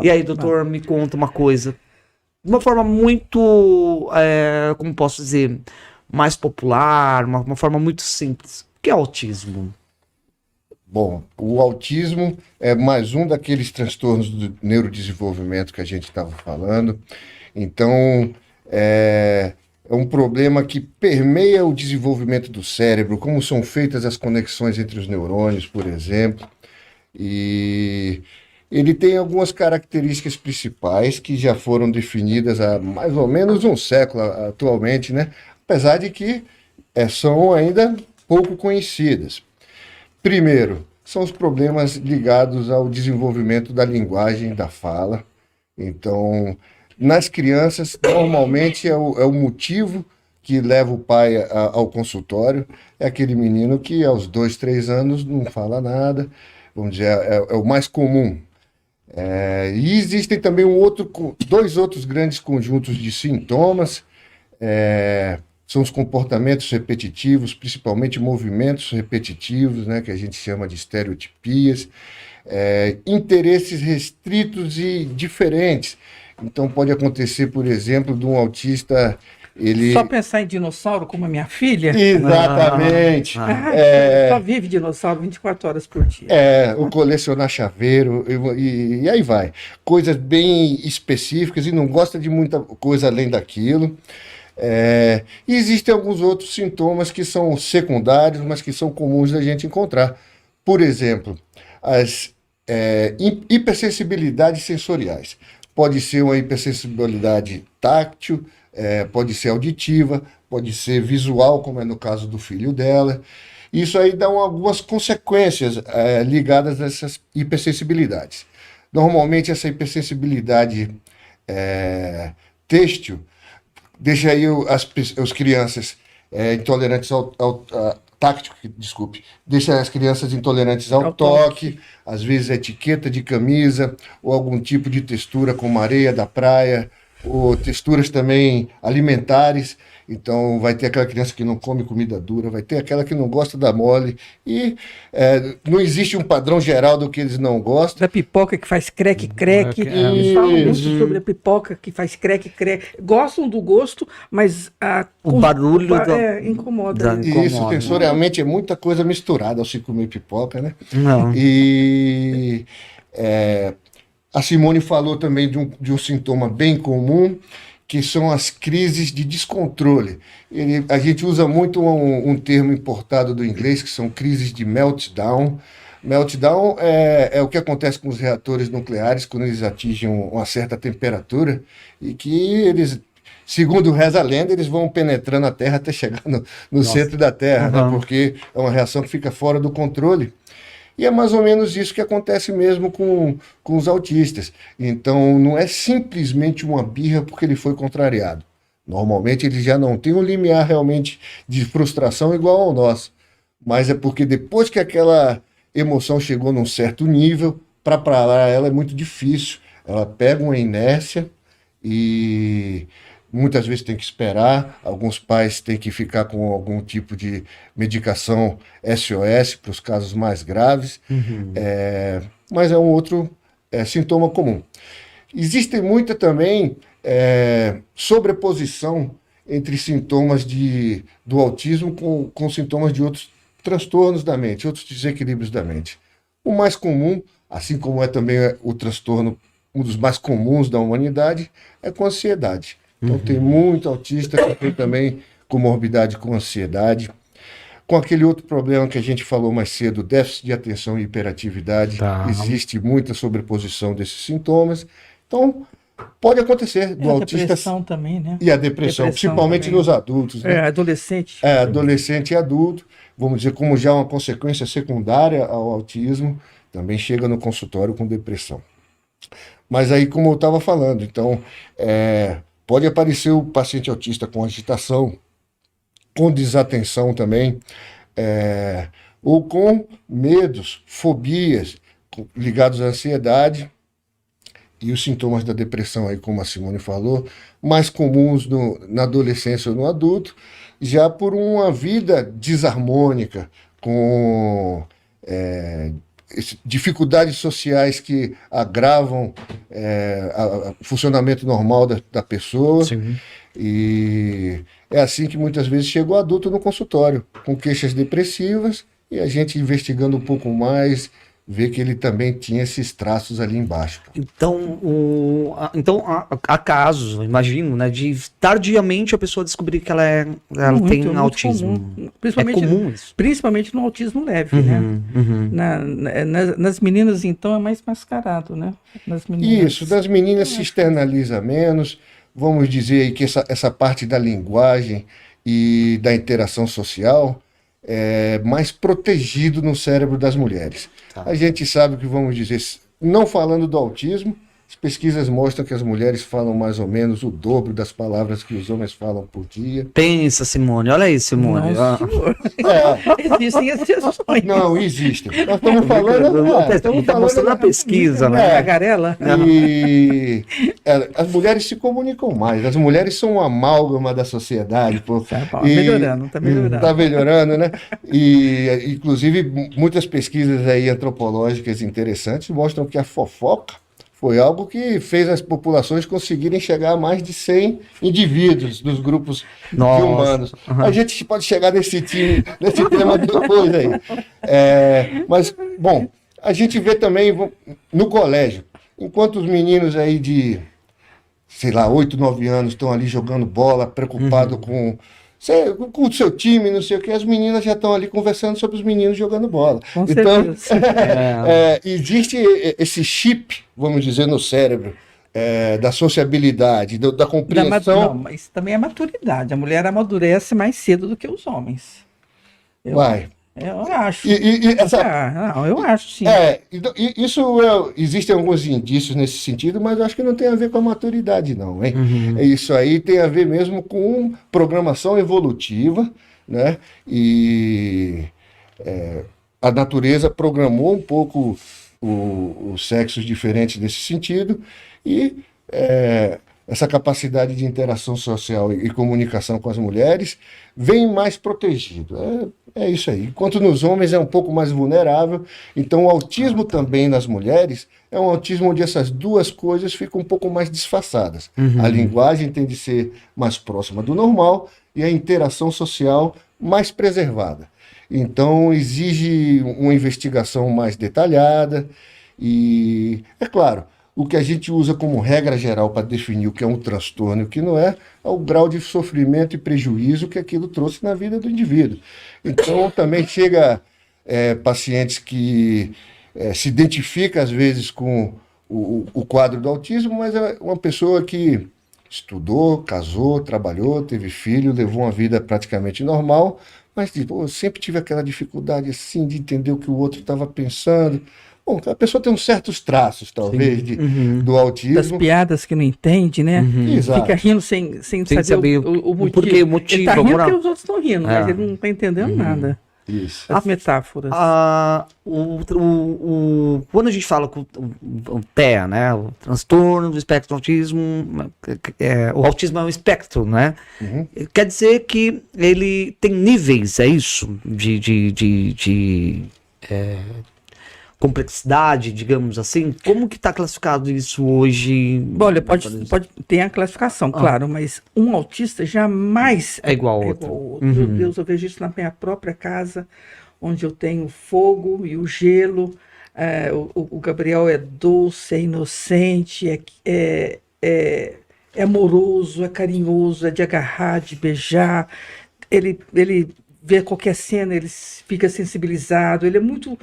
E aí, doutor, me conta uma coisa. De uma forma muito, como posso dizer, mais popular, uma forma muito simples. O que é autismo? Bom, o autismo é mais um daqueles transtornos do neurodesenvolvimento que a gente estava falando. Então, é um problema que permeia o desenvolvimento do cérebro, como são feitas as conexões entre os neurônios, por exemplo. E ele tem algumas características principais que já foram definidas há mais ou menos um século atualmente, né? Apesar de que são ainda pouco conhecidas. Primeiro, são os problemas ligados ao desenvolvimento da linguagem, da fala. Então, nas crianças, normalmente é o motivo que leva o pai ao consultório. É aquele menino que aos 2, 3 anos não fala nada, vamos dizer, é o mais comum. E existem também dois outros grandes conjuntos de sintomas, são os comportamentos repetitivos, principalmente movimentos repetitivos, né, que a gente chama de estereotipias, interesses restritos e diferentes. Então pode acontecer, por exemplo, de um autista... Só pensar em dinossauro, como a minha filha. Exatamente. Só vive dinossauro 24 horas por dia. O colecionar chaveiro e aí vai. Coisas bem específicas e não gosta de muita coisa além daquilo. E existem alguns outros sintomas que são secundários, mas que são comuns da gente encontrar. Por exemplo, as hipersensibilidades sensoriais. Pode ser uma hipersensibilidade táctil, pode ser auditiva, pode ser visual, como é no caso do filho dela. Isso aí dá algumas consequências ligadas a essas hipersensibilidades. Normalmente, essa hipersensibilidade têxtil deixa aí as crianças intolerantes ao táctil, desculpe, deixa as crianças intolerantes ao toque, às vezes a etiqueta de camisa, ou algum tipo de textura como areia da praia, ou texturas também alimentares. Então vai ter aquela criança que não come comida dura, vai ter aquela que não gosta da mole, e não existe um padrão geral do que eles não gostam. Da pipoca que faz creque-creque, eles falam muito sobre a pipoca que faz creque-creque, gostam do gosto, mas o barulho incomoda. Isso, sensorialmente é muita coisa misturada ao se comer pipoca, né? Não. E a Simone falou também de um sintoma bem comum, que são as crises de descontrole. A gente usa muito um termo importado do inglês, que são crises de meltdown. Meltdown é o que acontece com os reatores nucleares quando eles atingem uma certa temperatura e que eles, segundo reza a lenda, eles vão penetrando a Terra até chegar no centro da Terra, né? Porque é uma reação que fica fora do controle. E é mais ou menos isso que acontece mesmo com os autistas. Então, não é simplesmente uma birra porque ele foi contrariado. Normalmente, ele já não tem um limiar realmente de frustração igual ao nosso. Mas é porque depois que aquela emoção chegou num certo nível, para parar ela é muito difícil. Ela pega uma inércia e muitas vezes tem que esperar, alguns pais têm que ficar com algum tipo de medicação SOS para os casos mais graves, mas é um outro sintoma comum. Existe muita também sobreposição entre sintomas do autismo com sintomas de outros transtornos da mente, outros desequilíbrios da mente. O mais comum, assim como é também o transtorno, um dos mais comuns da humanidade, é com ansiedade. Então tem muito autista que tem também comorbidade com ansiedade, com aquele outro problema que a gente falou mais cedo, déficit de atenção e hiperatividade. Existe muita sobreposição desses sintomas. Então pode acontecer do autista. A depressão também, né? E a depressão principalmente também nos adultos. Né? Adolescente. Adolescente e adulto, vamos dizer, como já uma consequência secundária ao autismo, também chega no consultório com depressão. Mas aí, como eu estava falando, então, pode aparecer o paciente autista com agitação, com desatenção também, ou com medos, fobias ligados à ansiedade, e os sintomas da depressão, aí, como a Simone falou, mais comuns na adolescência ou no adulto, já por uma vida desarmônica, com dificuldades sociais que agravam o funcionamento normal da pessoa. Sim. E é assim que muitas vezes chega o adulto no consultório, com queixas depressivas, e a gente investigando um pouco mais, vê que ele também tinha esses traços ali embaixo. Então, há casos, eu imagino, né, de tardiamente a pessoa descobrir que ela tem muito autismo. comum. Principalmente, É comum isso? principalmente no autismo leve, né? Nas meninas, então, é mais mascarado, né? Nas meninas. Isso, das meninas se externaliza menos, vamos dizer aí que essa parte da linguagem e da interação social é mais protegido no cérebro das mulheres. Tá. A gente sabe que, vamos dizer, não falando do autismo, as pesquisas mostram que as mulheres falam mais ou menos o dobro das palavras que os homens falam por dia. Pensa, Simone, olha aí, Simone. Não, senhor. Existem exceções. Não, existem. Nós estamos falando... Está mostrando a pesquisa, né? Tagarela. E as mulheres se comunicam mais. As mulheres são uma amálgama da sociedade. Pô. Tá melhorando, tá melhorando. Está melhorando, né? E, inclusive, muitas pesquisas aí antropológicas interessantes mostram que a fofoca foi algo que fez as populações conseguirem chegar a mais de 100 indivíduos dos grupos de humanos. A gente pode chegar nesse tema depois aí. Mas, bom, a gente vê também no colégio, enquanto os meninos aí de, sei lá, 8, 9 anos estão ali jogando bola, preocupados com o seu time, não sei o que, as meninas já estão ali conversando sobre os meninos jogando bola. Com então, certeza. existe esse chip, vamos dizer, no cérebro, da sociabilidade, da compreensão. Não, mas também é maturidade. A mulher amadurece mais cedo do que os homens. Eu acho. Não, eu acho, sim. Existem alguns indícios nesse sentido, mas eu acho que não tem a ver com a maturidade, não, hein? Isso aí tem a ver mesmo com programação evolutiva, né? E a natureza programou um pouco os sexos diferentes nesse sentido, e essa capacidade de interação social e comunicação com as mulheres vem mais protegido. É isso aí. Enquanto nos homens é um pouco mais vulnerável, então o autismo também nas mulheres é um autismo onde essas duas coisas ficam um pouco mais disfarçadas. A linguagem tem de ser mais próxima do normal e a interação social mais preservada. Então exige uma investigação mais detalhada e, é claro, o que a gente usa como regra geral para definir o que é um transtorno e o que não é o grau de sofrimento e prejuízo que aquilo trouxe na vida do indivíduo. Então, também chega pacientes que se identificam, às vezes, com o quadro do autismo, mas é uma pessoa que estudou, casou, trabalhou, teve filho, levou uma vida praticamente normal, mas eu sempre tive aquela dificuldade assim de entender o que o outro estava pensando. Bom, a pessoa tem uns certos traços, talvez, do autismo. Das piadas que não entende, né? Fica rindo sem saber o motivo. Porque o motivo. Ele tá rindo porque os outros estão rindo, mas ele não está entendendo nada. Isso. As metáforas. Quando a gente fala com o TEA, né? O transtorno do espectro do autismo, o autismo é um espectro, né? Quer dizer que ele tem níveis, é isso? De complexidade, digamos assim. Como que está classificado isso hoje? Olha, pode ter a classificação, claro, mas um autista jamais é igual ao outro. Meu Deus, eu vejo isso na minha própria casa, onde eu tenho o fogo e o gelo. O Gabriel é doce, é inocente, é amoroso, é carinhoso, é de agarrar, de beijar. Ele vê qualquer cena, ele fica sensibilizado, ele é muito...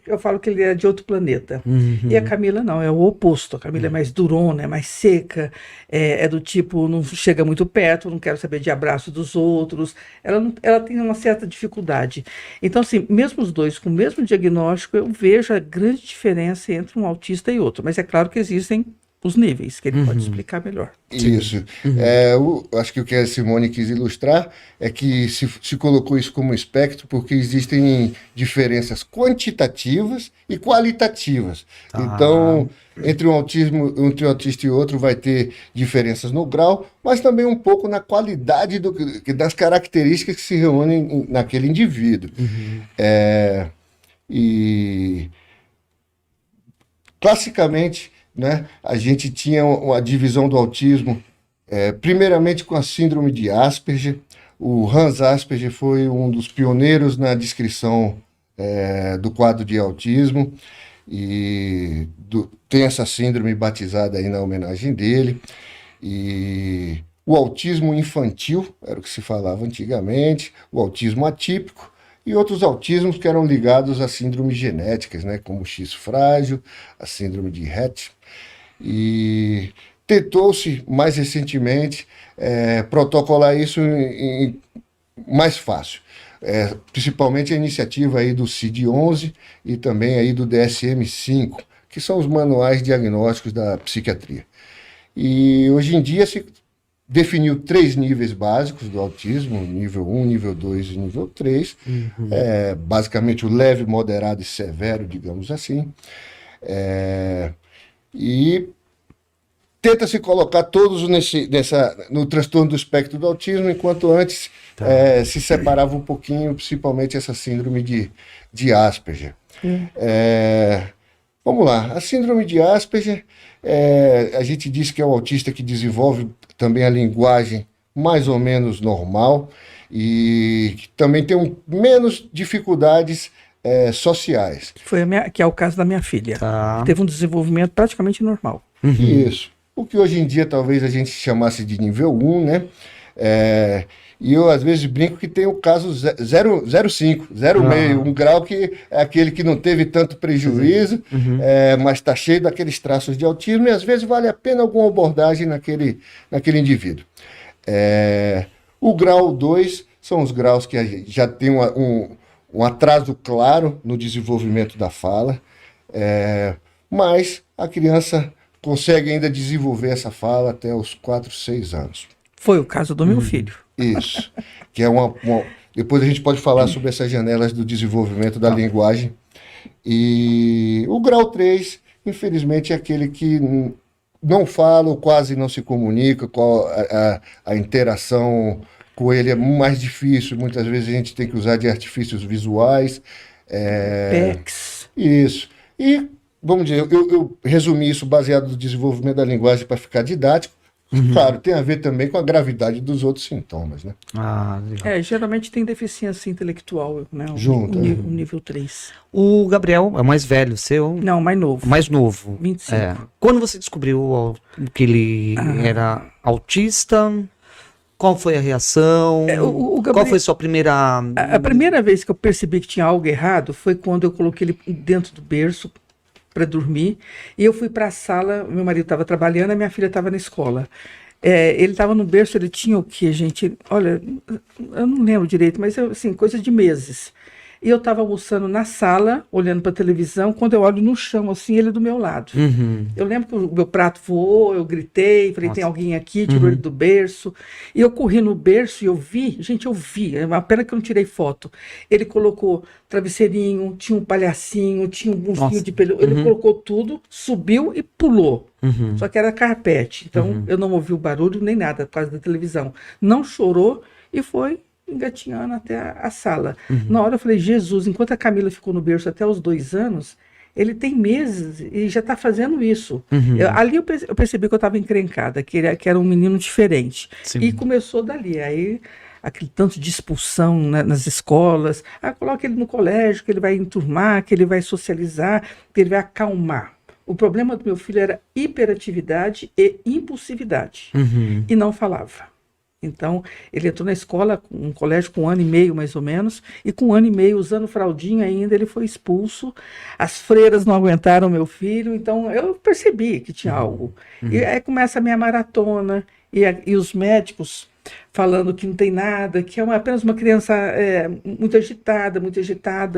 eu falo que ele é de outro planeta. E a Camila não, é o oposto. A Camila é mais durona, é mais seca, é do tipo, não chega muito perto, não quero saber de abraço dos outros. Ela tem uma certa dificuldade. Então, assim, mesmo os dois com o mesmo diagnóstico, eu vejo a grande diferença entre um autista e outro. Mas é claro que existem os níveis, que ele pode explicar melhor. Isso. Acho que o que a Simone quis ilustrar é que se colocou isso como espectro porque existem diferenças quantitativas e qualitativas. Então, entre um autista e outro vai ter diferenças no grau, mas também um pouco na qualidade das características que se reúnem naquele indivíduo. E, classicamente, né, a gente tinha uma divisão do autismo, primeiramente com a síndrome de Asperger. O Hans Asperger foi um dos pioneiros na descrição do quadro de autismo, e tem essa síndrome batizada aí na homenagem dele. E o autismo infantil, era o que se falava antigamente, o autismo atípico, e outros autismos que eram ligados a síndromes genéticas, né, como o X frágil, a síndrome de Rett. E tentou-se, mais recentemente, protocolar isso mais fácil. Principalmente a iniciativa aí do CID-11 e também aí do DSM-5, que são os manuais diagnósticos da psiquiatria. E hoje em dia se definiu 3 níveis básicos do autismo, nível 1, nível 2 e nível 3. Basicamente o leve, moderado e severo, digamos assim. E tenta-se colocar todos no transtorno do espectro do autismo, enquanto antes se separava um pouquinho, principalmente essa síndrome de Asperger. Vamos lá, a síndrome de Asperger, a gente diz que é o autista que desenvolve também a linguagem mais ou menos normal e que também tem menos dificuldades sociais. Que é o caso da minha filha. Tá. Que teve um desenvolvimento praticamente normal. Isso. O que hoje em dia talvez a gente chamasse de nível 1, né? E eu às vezes brinco que tem o caso 0,5, 0,5, um grau que é aquele que não teve tanto prejuízo, mas está cheio daqueles traços de autismo, e às vezes vale a pena alguma abordagem naquele indivíduo. O grau 2 são os graus que já tem um atraso claro no desenvolvimento da fala, mas a criança consegue ainda desenvolver essa fala até os 4, 6 anos. Foi o caso do meu filho. Isso, que é depois a gente pode falar sobre essas janelas do desenvolvimento da linguagem. E o grau 3, infelizmente, é aquele que não fala ou quase não se comunica, a interação com ele é mais difícil, muitas vezes a gente tem que usar de artifícios visuais. PECs. Isso. E, vamos dizer, eu resumi isso baseado no desenvolvimento da linguagem para ficar didático. Claro, tem a ver também com a gravidade dos outros sintomas, né? Legal. Geralmente tem deficiência intelectual, né? Junto, O nível 3. O Gabriel é o mais velho seu? Não, mais novo. Mais novo. 25. Quando você descobriu que ele era autista, qual foi a reação? Qual foi a sua primeira... A primeira vez que eu percebi que tinha algo errado foi quando eu coloquei ele dentro do berço para dormir, e eu fui para a sala, meu marido estava trabalhando, a minha filha estava na escola. Ele estava no berço, ele tinha o quê, gente? Olha, eu não lembro direito, mas assim, coisa de meses. E eu estava almoçando na sala, olhando para a televisão, quando eu olho no chão, assim, ele do meu lado. Eu lembro que o meu prato voou, eu gritei, falei, tem alguém aqui, tirou ele do berço. E eu corri no berço e eu vi, é uma pena que eu não tirei foto. Ele colocou travesseirinho, tinha um palhacinho, tinha um bucinho de pelo. Ele colocou tudo, subiu e pulou. Só que era carpete, então eu não ouvi o barulho nem nada por causa da televisão. Não chorou e foi engatinhando até a sala. Na hora eu falei, Jesus, enquanto a Camila ficou no berço até os 2 anos, ele tem meses e já está fazendo isso. Ali eu percebi que eu estava encrencada, que era um menino diferente. Sim. E começou dali. Aí aquele tanto de expulsão nas escolas. Coloca ele no colégio, que ele vai enturmar, que ele vai socializar, que ele vai acalmar. O problema do meu filho era hiperatividade e impulsividade. E não falava. Então, ele entrou na escola, um colégio com 1 ano e meio, mais ou menos, e com 1 ano e meio, usando fraldinha ainda, ele foi expulso. As freiras não aguentaram meu filho, então eu percebi que tinha algo. E aí começa a minha maratona, e os médicos falando que não tem nada, que é apenas uma criança muito agitada,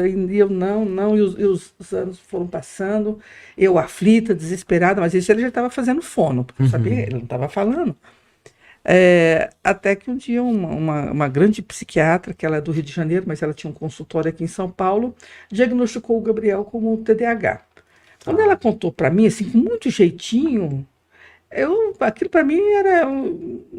e eu não, e os anos foram passando, eu aflita, desesperada, mas isso ele já estava fazendo fono, porque eu sabia, ele não estava falando. Até que um dia uma grande psiquiatra, que ela é do Rio de Janeiro, mas ela tinha um consultório aqui em São Paulo, diagnosticou o Gabriel como TDAH. Quando ela contou para mim, assim, com muito jeitinho, Aquilo para mim era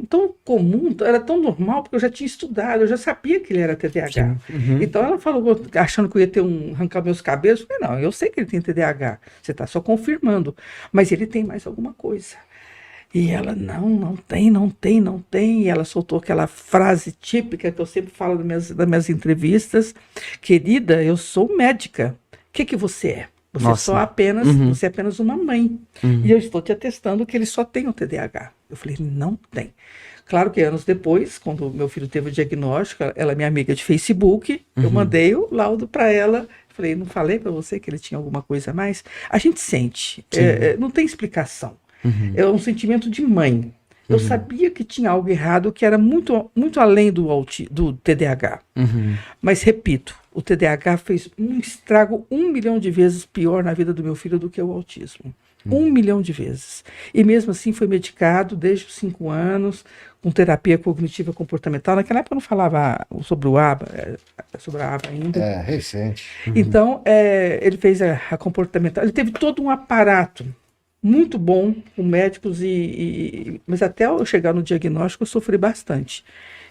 tão comum, era tão normal, porque eu já tinha estudado, eu já sabia que ele era TDAH. Uhum. Então ela falou, achando que eu ia arrancar meus cabelos, eu falei, não, eu sei que ele tem TDAH, você está só confirmando, mas ele tem mais alguma coisa. E ela, não tem, não tem, não tem. E ela soltou aquela frase típica que eu sempre falo das minhas entrevistas: querida, eu sou médica. O que você é? Nossa. Você é apenas uma mãe. E eu estou te atestando que ele só tem o TDAH. Eu falei, não tem. Claro que anos depois, quando meu filho teve o diagnóstico, ela é minha amiga de Facebook, eu mandei o laudo para ela. Falei, não falei para você que ele tinha alguma coisa a mais? A gente sente, não tem explicação. É um sentimento de mãe. Eu sabia que tinha algo errado, que era muito, muito além do TDAH. Mas, repito, o TDAH fez um estrago 1 milhão de vezes pior na vida do meu filho do que o autismo. 1 milhão de vezes. E mesmo assim foi medicado desde os 5 anos, com terapia cognitiva comportamental. Naquela época eu não falava sobre o ABA, sobre a ABA ainda. É, recente. Então, ele fez a comportamental. Ele teve todo um aparato muito bom com médicos, mas até eu chegar no diagnóstico eu sofri bastante.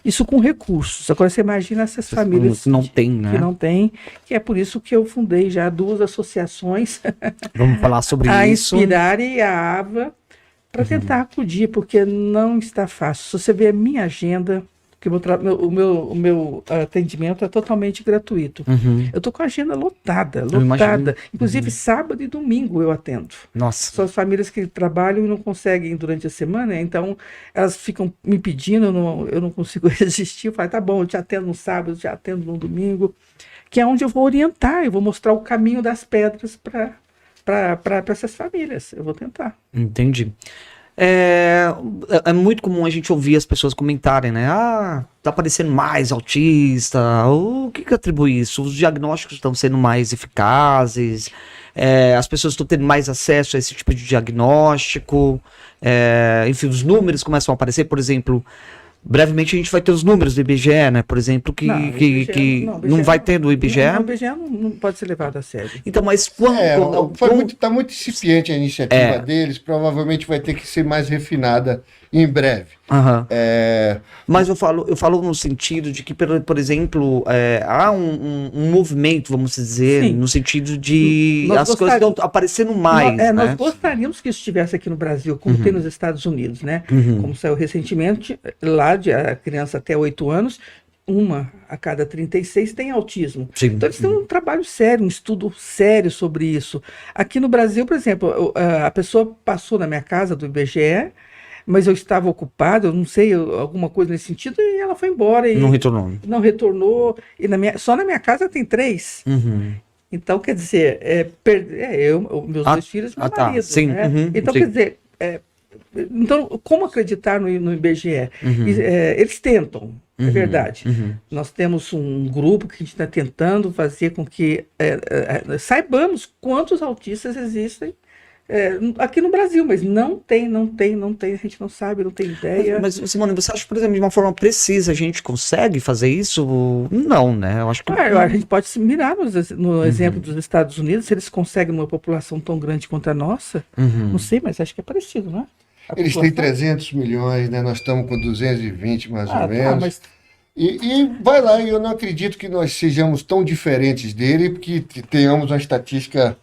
Isso com recursos. Agora você imagina essas famílias que não tem, né? Que não tem, que é por isso que eu fundei já 2 associações Vamos falar sobre a isso. Inspirar e a AVA para tentar acudir, porque não está fácil. Se você ver a minha agenda, que o meu atendimento é totalmente gratuito. Eu estou com a agenda lotada. Imagino. Inclusive, sábado e domingo eu atendo. Nossa. São as famílias que trabalham e não conseguem durante a semana, então elas ficam me pedindo, eu não consigo resistir. Eu falo, tá bom, eu te atendo no sábado, eu te atendo no domingo, que é onde eu vou orientar, eu vou mostrar o caminho das pedras para essas famílias. Eu vou tentar. Entendi. É muito comum a gente ouvir as pessoas comentarem, né? Ah, tá parecendo mais autista. O que atribui isso? Os diagnósticos estão sendo mais eficazes, as pessoas estão tendo mais acesso a esse tipo de diagnóstico, enfim, os números começam a aparecer, por exemplo. Brevemente a gente vai ter os números do IBGE, né? Por exemplo, que não vai ter do IBGE. O IBGE não pode ser levado a sério. Então, mas quando... Tá muito incipiente a iniciativa deles, provavelmente vai ter que ser mais refinada em breve. Mas eu falo no sentido de que, por exemplo, há um movimento, vamos dizer, Sim. no sentido de as coisas estão aparecendo mais. Nós gostaríamos que isso estivesse aqui no Brasil, como tem nos Estados Unidos, né? Como saiu recentemente, lá a criança até 8 anos, 1 a cada 36 tem autismo. Sim. Então eles têm um trabalho sério, um estudo sério sobre isso. Aqui no Brasil, por exemplo, a pessoa passou na minha casa do IBGE, mas eu estava ocupado, eu não sei, alguma coisa nesse sentido, e ela foi embora. Não retornou. Não retornou. E só na minha casa tem 3. Então, quer dizer, meus 2 filhos e meu marido. Sim. Né? Então, sim. quer dizer, então, como acreditar no IBGE? Eles tentam, é verdade. Nós temos um grupo que a gente está tentando fazer com que saibamos quantos autistas existem aqui no Brasil, mas não tem, a gente não sabe, não tem ideia. Mas Simone, você acha que, por exemplo, de uma forma precisa a gente consegue fazer isso? Não, né? Eu acho que... a gente pode se mirar no exemplo dos Estados Unidos, se eles conseguem uma população tão grande quanto a nossa, não sei, mas acho que é parecido, não é? Eles têm 300 milhões, né? Nós estamos com 220 mais ou menos. Mas... E vai lá, eu não acredito que nós sejamos tão diferentes dele, porque tenhamos uma estatística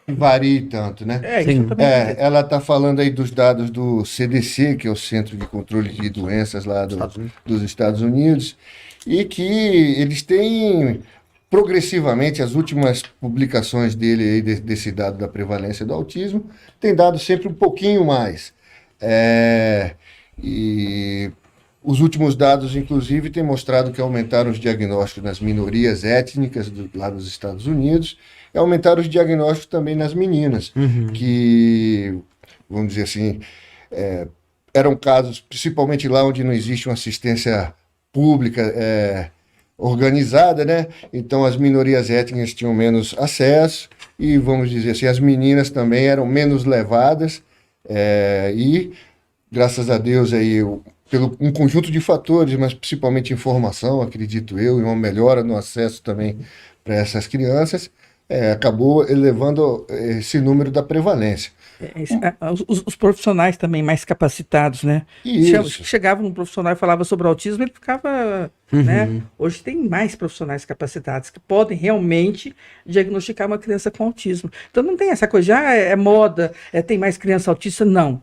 que varie tanto, né? Isso também ela está falando aí dos dados do CDC, que é o Centro de Controle de Doenças lá dos Estados Unidos, e que eles têm progressivamente, as últimas publicações dele aí, desse dado da prevalência do autismo, tem dado sempre um pouquinho mais. E os últimos dados, inclusive, têm mostrado que aumentaram os diagnósticos nas minorias étnicas lá dos Estados Unidos e aumentaram os diagnósticos também nas meninas, que, vamos dizer assim, eram casos, principalmente lá onde não existe uma assistência pública organizada, né? Então as minorias étnicas tinham menos acesso e, vamos dizer assim, as meninas também eram menos levadas e, graças a Deus, aí, pelo um conjunto de fatores, mas principalmente informação, acredito eu, e uma melhora no acesso também para essas crianças, acabou elevando esse número da prevalência. Os profissionais também mais capacitados, né? Isso. Chegava um profissional e falava sobre autismo, ele ficava, né? Hoje tem mais profissionais capacitados que podem realmente diagnosticar uma criança com autismo. Então não tem essa coisa, já é moda, tem mais criança autista, não.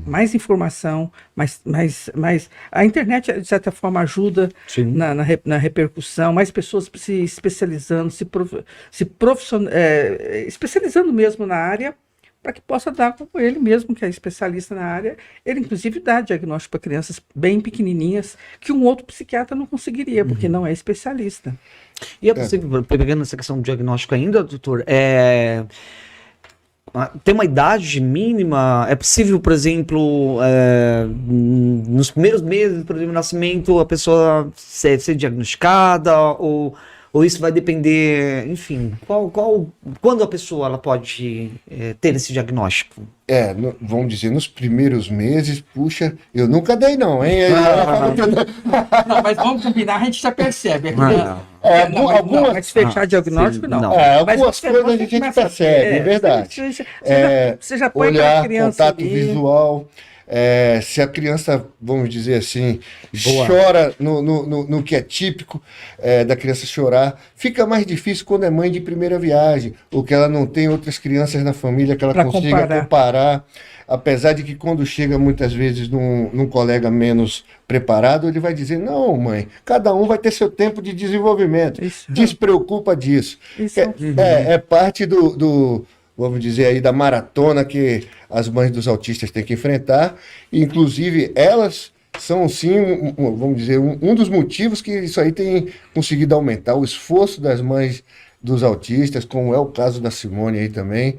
Mais informação, mais a internet, de certa forma, ajuda na repercussão, mais pessoas se especializando, especializando mesmo na área, para que possa dar como ele mesmo, que é especialista na área, ele inclusive dá diagnóstico para crianças bem pequenininhas, que um outro psiquiatra não conseguiria, porque não é especialista. E é possível, pegando essa questão do diagnóstico ainda, doutor, tem uma idade mínima? É possível, por exemplo, nos primeiros meses, por exemplo, do nascimento, a pessoa ser diagnosticada, ou isso vai depender, enfim, quando a pessoa ela pode ter esse diagnóstico? Vamos dizer, nos primeiros meses, puxa, eu nunca dei não, hein? Não, mas vamos combinar, a gente já percebe. Mas fechar diagnóstico, não. Algumas coisas a gente percebe, é verdade. Você já põe olhar, a criança contato ali. visual. Se a criança, vamos dizer assim, chora no que é típico da criança chorar, fica mais difícil quando é mãe de primeira viagem, ou que ela não tem outras crianças na família que ela consiga comparar. Apesar de que quando chega muitas vezes num colega menos preparado, ele vai dizer, não, mãe, cada um vai ter seu tempo de desenvolvimento. Despreocupa disso. É parte vamos dizer aí, da maratona que as mães dos autistas têm que enfrentar. Inclusive, elas são, sim, vamos dizer, um dos motivos que isso aí tem conseguido aumentar o esforço das mães dos autistas, como é o caso da Simone aí também.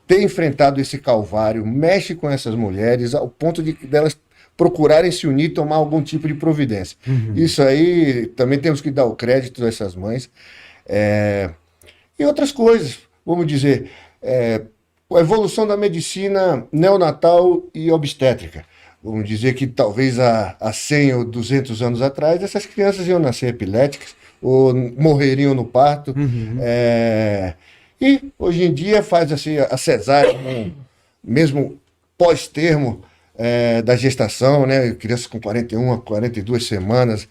Tem enfrentado esse calvário, mexe com essas mulheres, ao ponto de delas procurarem se unir e tomar algum tipo de providência. Isso aí, também temos que dar o crédito a essas mães. E outras coisas. Vamos dizer, a evolução da medicina neonatal e obstétrica. Vamos dizer que talvez há 100 ou 200 anos atrás, essas crianças iam nascer epiléticas ou morreriam no parto. E hoje em dia faz assim, a cesárea, mesmo pós-termo da gestação, né? Crianças com 41 a 42 semanas.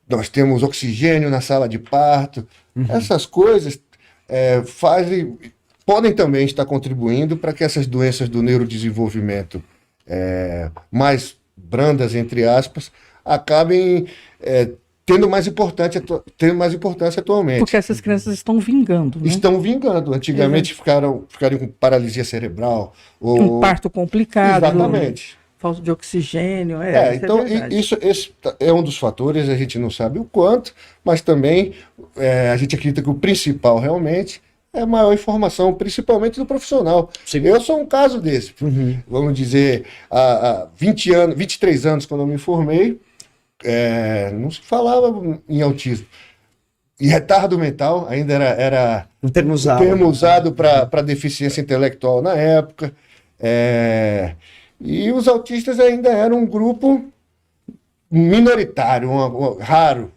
Nós temos oxigênio na sala de parto. Essas coisas podem também estar contribuindo para que essas doenças do neurodesenvolvimento mais brandas, entre aspas, acabem tendo mais importância atualmente. Porque essas crianças estão vingando, né? Estão vingando. Antigamente ficaram com paralisia cerebral. Um parto complicado. Exatamente. Falta de oxigênio. Então, esse é um dos fatores, a gente não sabe o quanto, mas também a gente acredita que o principal realmente é a maior informação, principalmente do profissional. Sim. Eu sou um caso desse. Vamos dizer, há 23 anos, quando eu me formei, não se falava em autismo. E retardo mental ainda era um termo usado para deficiência intelectual na época. E os autistas ainda eram um grupo minoritário, raro.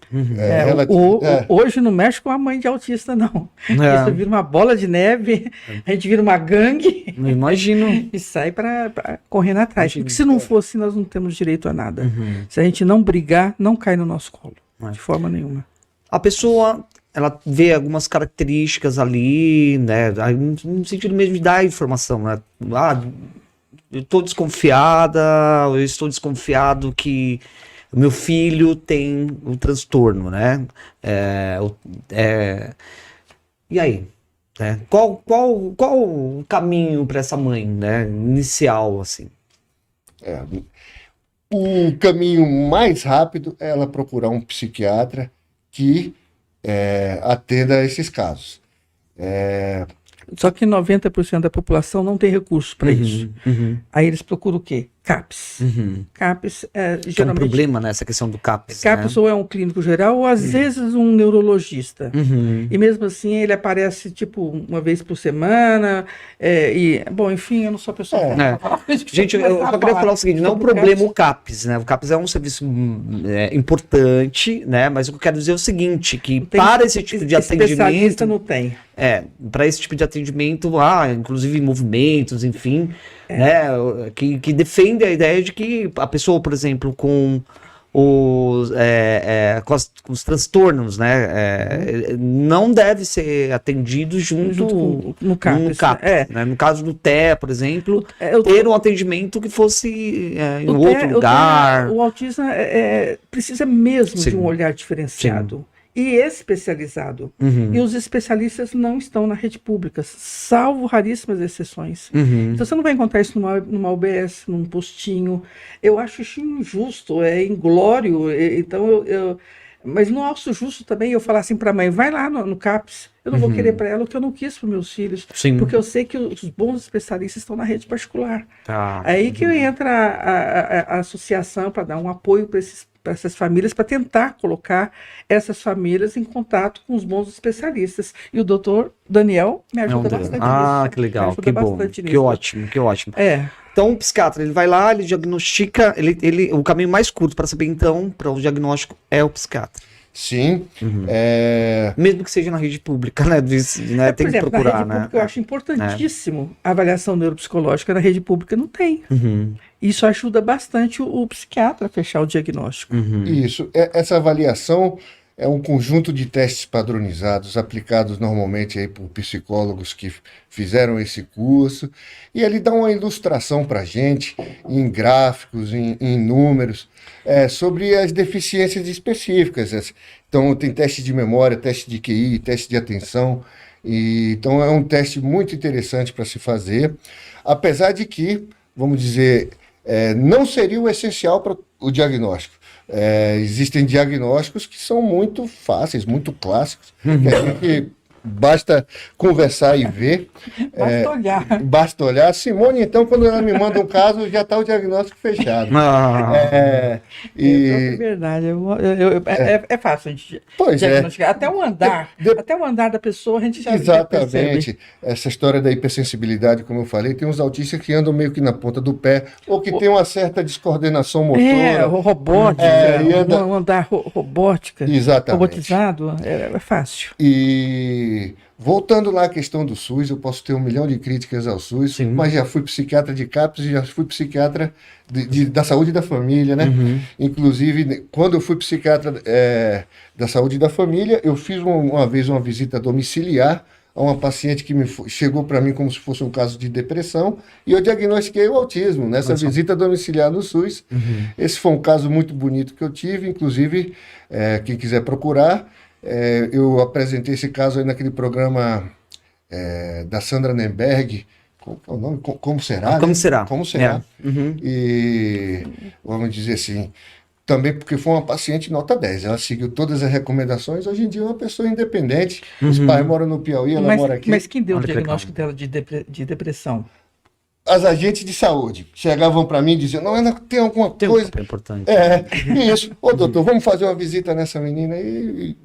Hoje não mexe com a mãe de autista, não. Isso vira uma bola de neve, a gente vira uma gangue. Não imagino. E sai para correndo atrás. Porque se não for assim, nós não temos direito a nada. Se a gente não brigar, não cai no nosso colo. De forma nenhuma. A pessoa, ela vê algumas características ali, né? No sentido mesmo de dar informação, né? Eu estou desconfiado que o meu filho tem um transtorno, né? E aí? Qual o caminho para essa mãe, né? Inicial, assim? O caminho mais rápido é ela procurar um psiquiatra que atenda a esses casos. Só que 90% da população não tem recursos para isso. Aí eles procuram o quê? CAPS. Uhum. CAPS é Que é um geralmente problema nessa questão do CAPS, CAPS né? ou é um clínico geral ou às vezes um neurologista. Uhum. E mesmo assim ele aparece tipo uma vez por semana. Bom, enfim, eu não sou a pessoa É. para falar. Gente, eu só queria falar o seguinte, não é um problema o CAPS, né? O CAPS é um serviço importante, né? Mas o que eu quero dizer é o seguinte, que para esse tipo de Especialista atendimento, não tem. para esse tipo de atendimento, inclusive movimentos, enfim, né? Que defende a ideia de que a pessoa, por exemplo, com com os transtornos, né? Não deve ser atendido junto no CAPS. no CAPS, né? No caso do TEA, por exemplo, ter um atendimento que fosse em outro lugar. O autismo precisa mesmo de um olhar diferenciado. E especializado. Uhum. E os especialistas não estão na rede pública, salvo raríssimas exceções. Uhum. Então você não vai encontrar isso numa UBS, num postinho. Eu acho isso injusto, é inglório. Então mas não acho justo também eu falar assim para a mãe, vai lá no CAPS. Eu não vou querer para ela o que eu não quis para meus filhos. Sim. Porque eu sei que os bons especialistas estão na rede particular. Tá. Aí que entra a associação para dar um apoio para essas famílias, para tentar colocar essas famílias em contato com os bons especialistas. E o doutor Daniel me ajuda bastante nisso. Que legal, me ajuda que bom, bastante que nisso. ótimo, que ótimo. É. Então, o psiquiatra, ele vai lá, ele diagnostica, o caminho mais curto para saber, então, para o diagnóstico é o psiquiatra. Sim. Uhum. Mesmo que seja na rede pública, né? Tem que procurar, na rede pública, eu acho importantíssimo a avaliação neuropsicológica. Na rede pública não tem. Uhum. Isso ajuda bastante o psiquiatra a fechar o diagnóstico. Uhum. Isso. Essa avaliação é um conjunto de testes padronizados, aplicados normalmente aí por psicólogos que fizeram esse curso, e ele dá uma ilustração para a gente, em gráficos, em números, sobre as deficiências específicas. Então, tem teste de memória, teste de QI, teste de atenção, então é um teste muito interessante para se fazer, apesar de que, vamos dizer, não seria o essencial para o diagnóstico. Existem diagnósticos que são muito fáceis, muito clássicos, que a gente basta conversar e ver. Basta olhar. Basta olhar. Simone, então, quando ela me manda um caso, já está o diagnóstico fechado. É verdade. É fácil de diagnosticar. Até o andar da pessoa a gente já Exatamente. percebe. Essa história da hipersensibilidade, como eu falei, tem uns autistas que andam meio que na ponta do pé, ou que tem uma certa descoordenação motora. Robótica, um andar robótica. Exatamente. Robotizado, é fácil. E voltando lá à questão do SUS, eu posso ter 1 milhão de críticas ao SUS, Sim. mas já fui psiquiatra de CAPS e já fui psiquiatra da saúde da família, né? Uhum. Inclusive, quando eu fui psiquiatra da saúde da família, eu fiz uma vez uma visita domiciliar a uma paciente que chegou para mim como se fosse um caso de depressão, e eu diagnostiquei o autismo nessa visita domiciliar no SUS. Uhum. Esse foi um caso muito bonito que eu tive, inclusive, quem quiser procurar, eu apresentei esse caso aí naquele programa da Sandra Nemberg, qual é o nome? Como será? Como né? será? Como será? Uhum. E vamos dizer assim, também porque foi uma paciente nota 10, ela seguiu todas as recomendações, hoje em dia é uma pessoa independente, os pais moram no Piauí, ela mora aqui. Mas quem deu o Olha que diagnóstico dela de depressão? As agentes de saúde chegavam para mim e diziam, não, ela tem alguma Tem coisa... um importante. Isso. Ô, doutor, vamos fazer uma visita nessa menina aí.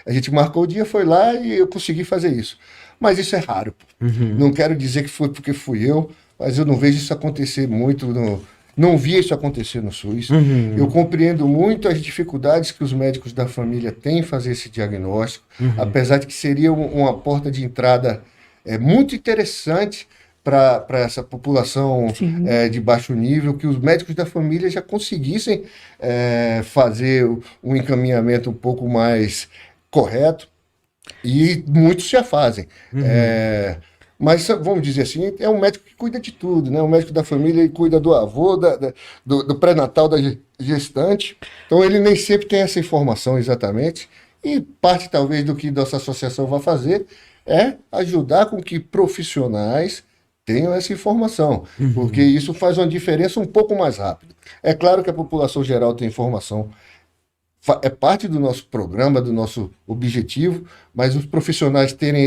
A gente marcou o dia, foi lá e eu consegui fazer isso. Mas isso é raro. Uhum. Não quero dizer que foi porque fui eu, mas eu não vejo isso acontecer muito, não vi isso acontecer no SUS. Uhum. Eu compreendo muito as dificuldades que os médicos da família têm em fazer esse diagnóstico, apesar de que seria uma porta de entrada muito interessante para essa população de baixo nível, que os médicos da família já conseguissem fazer um encaminhamento um pouco mais correto, e muitos já fazem. Mas, vamos dizer assim, é um médico que cuida de tudo, né? O médico da família ele cuida do avô, do pré-natal da gestante, então ele nem sempre tem essa informação exatamente, e parte talvez do que nossa associação vai fazer é ajudar com que profissionais tenham essa informação, porque isso faz uma diferença um pouco mais rápido. É claro que a população geral tem informação, é parte do nosso programa, do nosso objetivo, mas os profissionais terem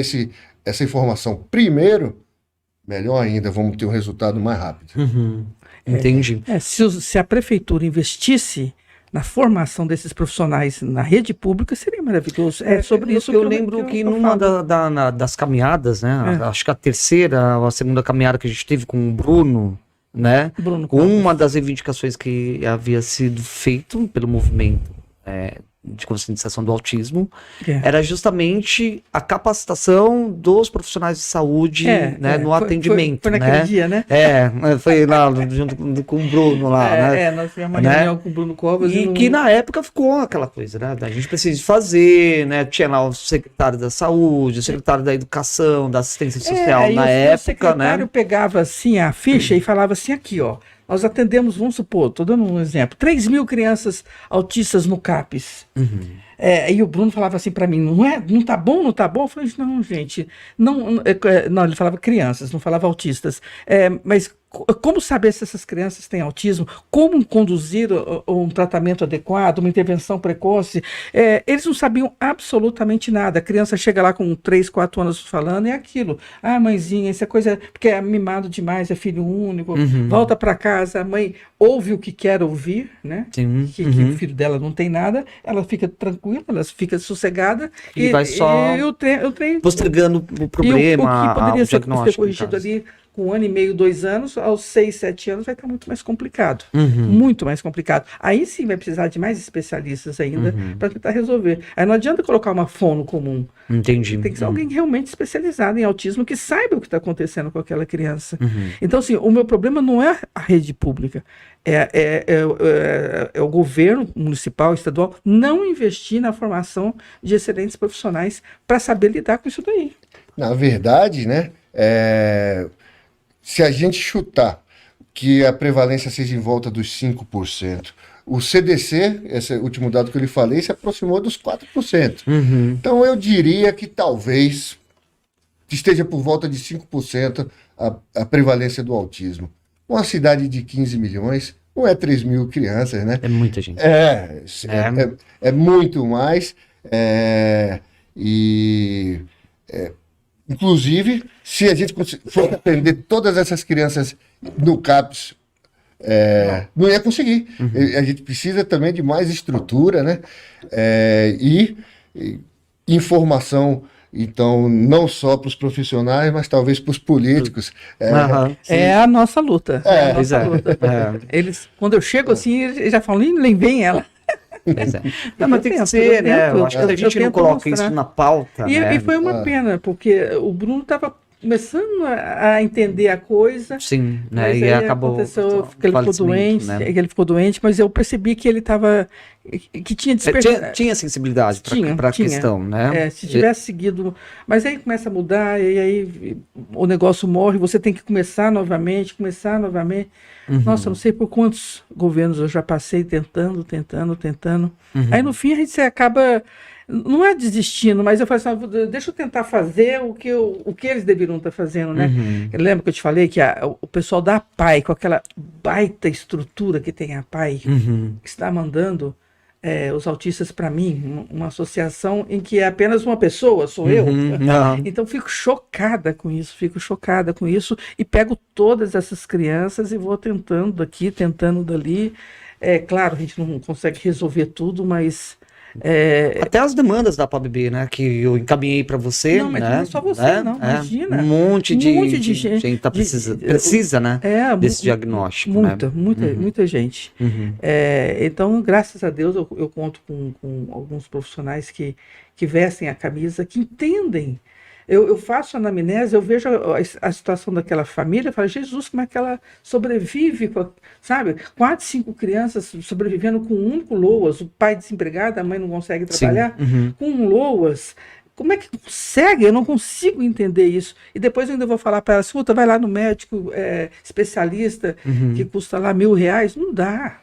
essa informação primeiro melhor ainda, vamos ter um resultado mais rápido. Entendi. Se a prefeitura investisse na formação desses profissionais na rede pública, seria maravilhoso. É sobre isso eu lembro que numa das caminhadas, né? Acho que a terceira ou a segunda caminhada que a gente teve com o Bruno, né? Uma das reivindicações que havia sido feito pelo movimento de conscientização do autismo era justamente a capacitação dos profissionais de saúde, né, no atendimento. Foi naquele dia, né? Foi lá junto com o Bruno lá, né? Nós tivemos uma reunião com o Bruno Covas. E que na época ficou aquela coisa, né? A gente precisa fazer, né? Tinha lá o secretário da saúde, o secretário da educação, da assistência social na época, né? O secretário pegava assim a ficha e falava assim, aqui, ó. Nós atendemos, vamos supor, estou dando um exemplo, 3.000 crianças autistas no CAPES. E o Bruno falava assim para mim, não tá bom, não tá bom? Eu falei, não, gente, não, ele falava crianças, não falava autistas. Mas como saber se essas crianças têm autismo? Como conduzir um tratamento adequado, uma intervenção precoce? Eles não sabiam absolutamente nada. A criança chega lá com 3, 4 anos falando, é aquilo. Ah, mãezinha, isso é coisa... Porque é mimado demais, é filho único. Volta para casa, a mãe ouve o que quer ouvir, né? Sim. Que o filho dela não tem nada, ela fica tranquila, ela fica sossegada. E vai só postergando o problema, o que poderia ser corrigido ali com 1 ano e meio, 2 anos, aos 6, 7 anos vai estar muito mais complicado. Muito mais complicado. Aí sim vai precisar de mais especialistas ainda para tentar resolver. Aí não adianta colocar uma fono comum. Entendi. Tem que ser alguém realmente especializado em autismo que saiba o que está acontecendo com aquela criança. Então, assim, o meu problema não é a rede pública. É o governo municipal, estadual, não investir na formação de excelentes profissionais para saber lidar com isso daí. Na verdade, né? Se a gente chutar que a prevalência seja em volta dos 5%, o CDC, esse último dado que eu lhe falei, se aproximou dos 4%. Então eu diria que talvez esteja por volta de 5% a prevalência do autismo. Uma cidade de 15 milhões, não é 3.000 crianças, né? É muita gente. É muito mais. Inclusive, se a gente fosse atender todas essas crianças no CAPES, não ia conseguir. A gente precisa também de mais estrutura, né? E informação, então, não só para os profissionais, mas talvez para os políticos. É a nossa luta. Eles, quando eu chego assim, eles já falam, nem vem ela. Não, mas tem que ser, né? Eu acho que a gente não coloca isso na pauta. E foi uma pena, porque o Bruno estava começando a entender a coisa. Sim, né? E acabou. Aconteceu que ele ficou doente, né? Que ele ficou doente, mas eu percebi que ele estava. Que tinha despertado. Tinha sensibilidade para a questão, né? Se tivesse seguido. Mas aí começa a mudar, e aí o negócio morre, você tem que começar novamente. Nossa, eu não sei por quantos governos eu já passei tentando. Aí no fim a gente acaba. Não é desistindo, mas eu falo assim, deixa eu tentar fazer o que eles deveriam estar fazendo, né? Lembra que eu te falei que o pessoal da APAI, com aquela baita estrutura que tem a APAI, está mandando os autistas para mim, uma associação em que é apenas uma pessoa, sou eu. Então fico chocada com isso, e pego todas essas crianças e vou tentando aqui, tentando dali. Claro, a gente não consegue resolver tudo, mas... Até as demandas da PABB, né? Que eu encaminhei para você. Não, mas né? não é só você, não. Imagina. Um monte de gente tá precisa, né? Desse diagnóstico. Muita gente. Então, graças a Deus, eu conto com alguns profissionais que vestem a camisa, que entendem. Eu faço anamnese, eu vejo a situação daquela família, eu falo, Jesus, como é que ela sobrevive, sabe? 4, 5 crianças sobrevivendo com um único LOAS, o pai desempregado, a mãe não consegue trabalhar, com um LOAS. Como é que consegue? Eu não consigo entender isso. E depois eu ainda vou falar para ela, escuta, vai lá no médico especialista, que custa lá R$1.000. Não dá.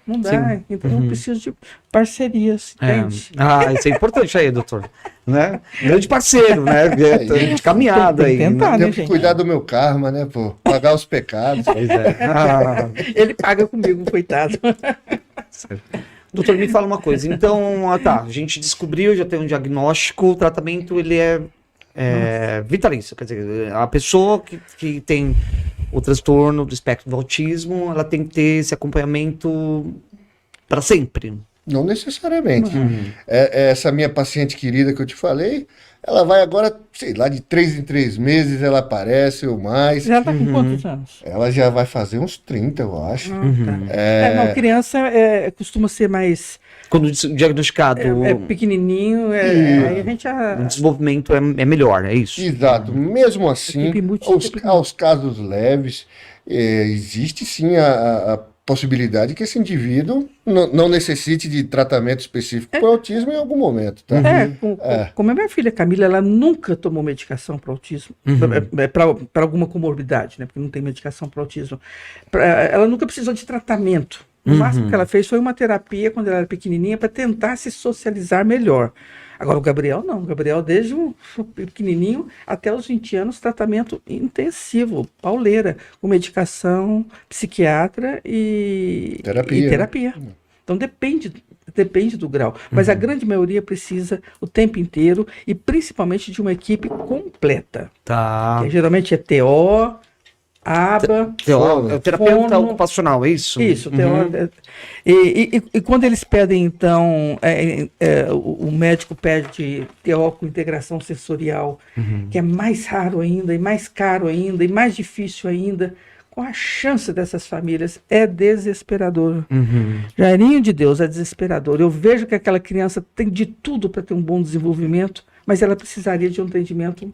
Então eu preciso de parcerias, entende? Isso é importante aí, doutor. Né? Grande parceiro, né? De caminhada aí. Tentar, Tenho que cuidar do meu karma, né? Pô, pagar os pecados. Pois é. Ele paga comigo, coitado. Doutor, me fala uma coisa. Então, a gente descobriu, já tem um diagnóstico, o tratamento ele é vitalício. Quer dizer, a pessoa que tem o transtorno do espectro do autismo, ela tem que ter esse acompanhamento para sempre. Não necessariamente. Essa minha paciente querida que eu te falei, ela vai agora, sei lá, de 3 em 3 meses ela aparece ou mais. Já está com quantos anos? Ela já vai fazer uns 30, eu acho. Não, criança costuma ser mais Quando diagnosticado, pequenininho, aí a gente já... o desenvolvimento é melhor, é isso? Exato. Mesmo assim, aos casos leves, existe sim a possibilidade que esse indivíduo não necessite de tratamento específico para o autismo em algum momento, tá? Como a minha filha Camila, ela nunca tomou medicação para autismo, para alguma comorbidade, né? Porque não tem medicação para autismo. Ela nunca precisou de tratamento. O máximo que ela fez foi uma terapia quando ela era pequenininha para tentar se socializar melhor. Agora o Gabriel não. O Gabriel, desde o pequenininho até os 20 anos, tratamento intensivo, pauleira, com medicação, psiquiatra e terapia. Então depende do grau. Mas a grande maioria precisa o tempo inteiro e principalmente de uma equipe completa. Tá. Que geralmente é TO, ABA, terapeuta ocupacional, é isso? Isso, e quando eles pedem, então, o médico pede TO com integração sensorial, que é mais raro ainda, e mais caro ainda, e mais difícil ainda, com a chance dessas famílias, é desesperador. Jairinho de Deus, é desesperador. Eu vejo que aquela criança tem de tudo para ter um bom desenvolvimento, mas ela precisaria de um atendimento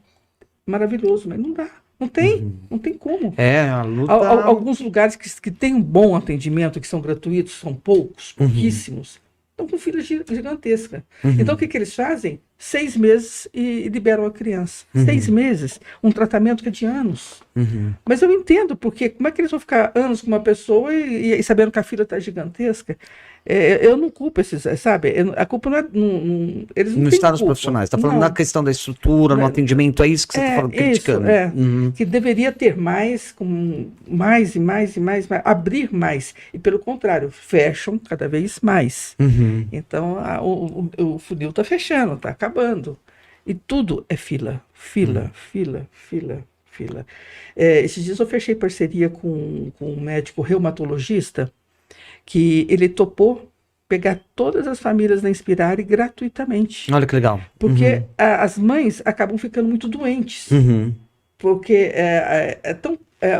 maravilhoso, mas não dá. Não tem como. A luta... Alguns lugares que têm um bom atendimento, que são gratuitos, são pouquíssimos, estão com fila gigantesca. Então, o que eles fazem? 6 meses e liberam a criança. 6 meses, um tratamento que é de anos. Mas eu entendo, porque como é que eles vão ficar anos com uma pessoa e sabendo que a fila está gigantesca? Eu não culpo esses, sabe? A culpa não é... eles não está nos profissionais, está falando na questão da estrutura, no atendimento, é isso que você está falando, criticando. Que deveria ter mais, mais, abrir mais. E pelo contrário, fecham cada vez mais. Então, o funil está fechando, está acabando. E tudo é fila. Esses dias eu fechei parceria com um médico reumatologista, que ele topou pegar todas as famílias na Inspirare gratuitamente. Olha que legal. Porque as mães acabam ficando muito doentes. Porque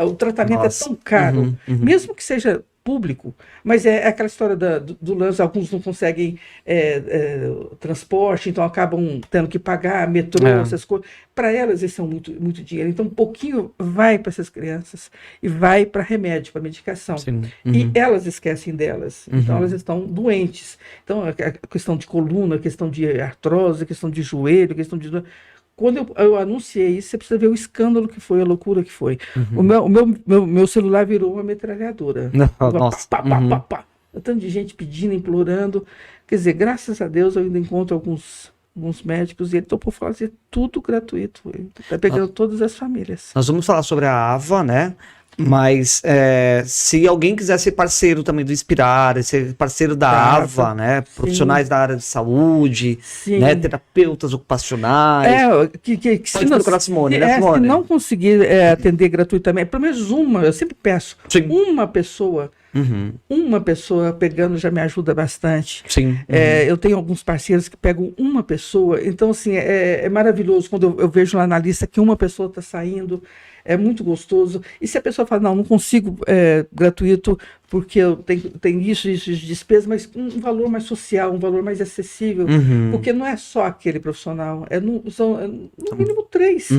o tratamento é tão caro, mesmo que seja público, mas é aquela história do lance, alguns não conseguem transporte, então acabam tendo que pagar metrô, essas coisas. Para elas, isso é muito, muito dinheiro. Então, um pouquinho vai para essas crianças e vai para remédio, para medicação. E elas esquecem delas. Então, elas estão doentes. Então, a questão de coluna, a questão de artrose, a questão de joelho, a questão de... Quando eu anunciei isso, você precisa ver o escândalo que foi, a loucura que foi. O meu celular virou uma metralhadora. Nossa. Tanto de gente pedindo, implorando. Quer dizer, graças a Deus eu ainda encontro alguns médicos e ele topou fazer tudo gratuito. Ele está pegando todas as famílias. Nós vamos falar sobre a AVA, né? Mas se alguém quiser ser parceiro também do Inspirare, ser parceiro da AVA, né? Profissionais da área de saúde, né? Terapeutas ocupacionais. Se não conseguir atender gratuitamente, pelo menos eu sempre peço, uma pessoa. Uma pessoa pegando já me ajuda bastante. Eu tenho alguns parceiros que pegam uma pessoa, então assim, é maravilhoso quando eu vejo lá na lista que uma pessoa está saindo, é muito gostoso. E se a pessoa fala, não consigo gratuito porque eu tenho isso de despesa, mas um valor mais social, um valor mais acessível, porque não é só aquele profissional, são no mínimo 3.